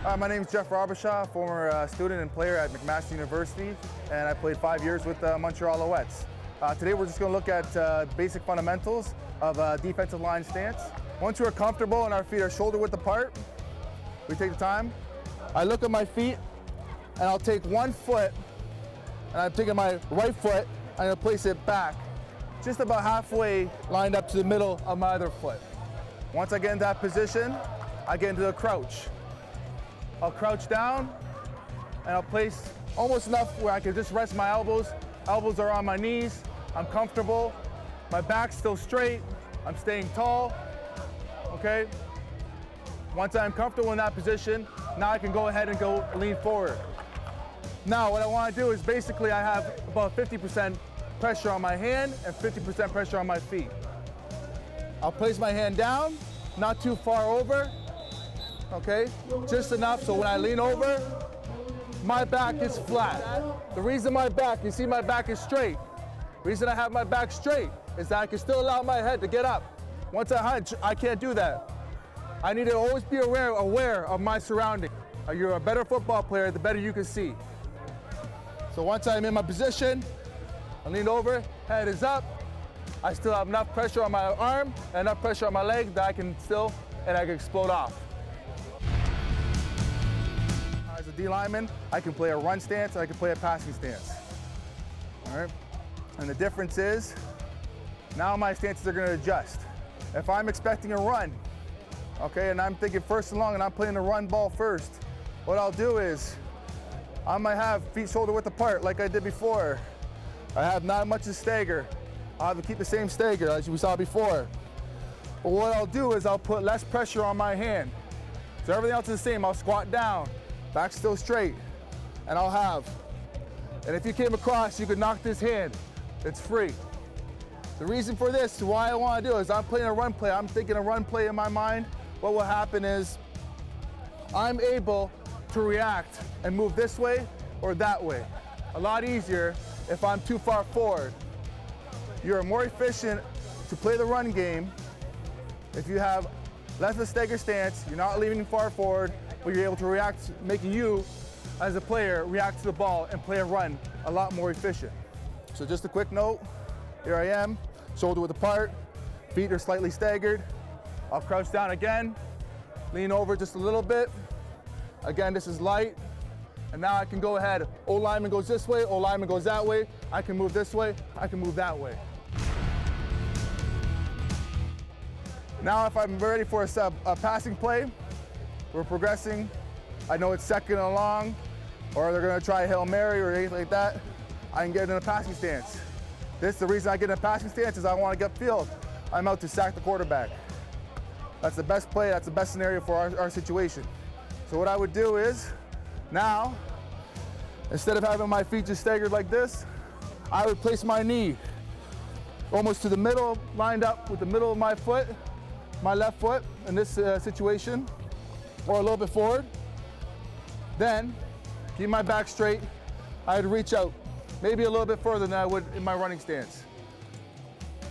My name is Jeff Robertshaw, former student and player at McMaster University, and I played 5 years with Montreal Alouettes. Today we're just going to look at basic fundamentals of defensive line stance. Once we're comfortable and our feet are shoulder width apart, we take the time. I look at my feet and I'll take one foot and I'm taking my right foot and I'll place it back, just about halfway lined up to the middle of my other foot. Once I get in that position, I get into a crouch. I'll crouch down and I'll place almost enough where I can just rest my elbows. Elbows are on my knees. I'm comfortable. My back's still straight. I'm staying tall. Okay? Once I'm comfortable in that position, now I can go ahead and go lean forward. Now what I want to do is basically I have about 50% pressure on my hand and 50% pressure on my feet. I'll place my hand down, not too far over. Okay, just enough so when I lean over, my back is flat. The reason my back, you see my back is straight. The reason I have my back straight is that I can still allow my head to get up. Once I hunch, I can't do that. I need to always be aware of my surroundings. You're a better football player, the better you can see. So once I'm in my position, I lean over, head is up. I still have enough pressure on my arm and enough pressure on my leg that I can explode off. As a D lineman, I can play a run stance and I can play a passing stance. All right? And the difference is, now my stances are going to adjust. If I'm expecting a run, okay, and I'm thinking first and long and I'm playing the run ball first, what I'll do is, I might have feet shoulder width apart like I did before. I have not much to stagger. I'll have to keep the same stagger as we saw before. But what I'll do is I'll put less pressure on my hand. So everything else is the same. I'll squat down, back still straight, and I'll have. And if you came across, you could knock this hand. It's free. The reason for this, why I want to do is I'm playing a run play. I'm thinking a run play in my mind. What will happen is I'm able to react and move this way or that way. A lot easier if I'm too far forward. You're more efficient to play the run game if you have less of a stagger stance, you're not leaning far forward, but you're able to react, making you, as a player, react to the ball and play a run a lot more efficient. So just a quick note, here I am, shoulder width apart, feet are slightly staggered. I'll crouch down again, lean over just a little bit. Again, this is light. And now I can go ahead, O-lineman goes this way, O-lineman goes that way. I can move this way, I can move that way. Now if I'm ready for a passing play, we're progressing. I know it's second and long, or they're gonna try a Hail Mary or anything like that. I can get in a passing stance. The reason I get in a passing stance is I wanna get upfield. I'm out to sack the quarterback. That's the best play, that's the best scenario for our situation. So what I would do is, now, instead of having my feet just staggered like this, I would place my knee almost to the middle, lined up with the middle of my foot, my left foot in this situation, or a little bit forward. Then, keep my back straight. I'd reach out, maybe a little bit further than I would in my running stance.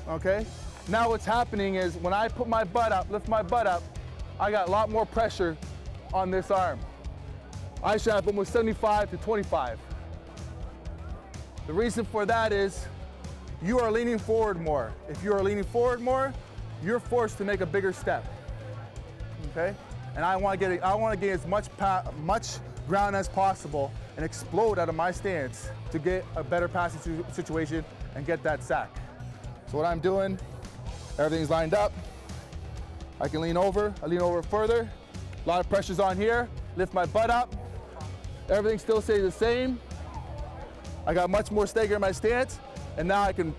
Okay? Now what's happening is when I put my butt up, lift my butt up, I got a lot more pressure on this arm. I should have almost 75 to 25. The reason for that is you are leaning forward more. If you are leaning forward more, you're forced to make a bigger step. Okay? And I want to get as much ground as possible and explode out of my stance to get a better passing situation and get that sack. So what I'm doing, everything's lined up. I can lean over, I lean over further. A lot of pressure's on here, lift my butt up. Everything still stays the same. I got much more stagger in my stance, and now I can,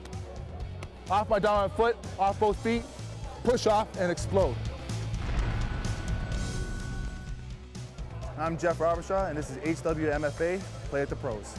off my dominant foot, off both feet, push off and explode. I'm Jeff Robertshaw, and this is HWMFA, Play at the Pros.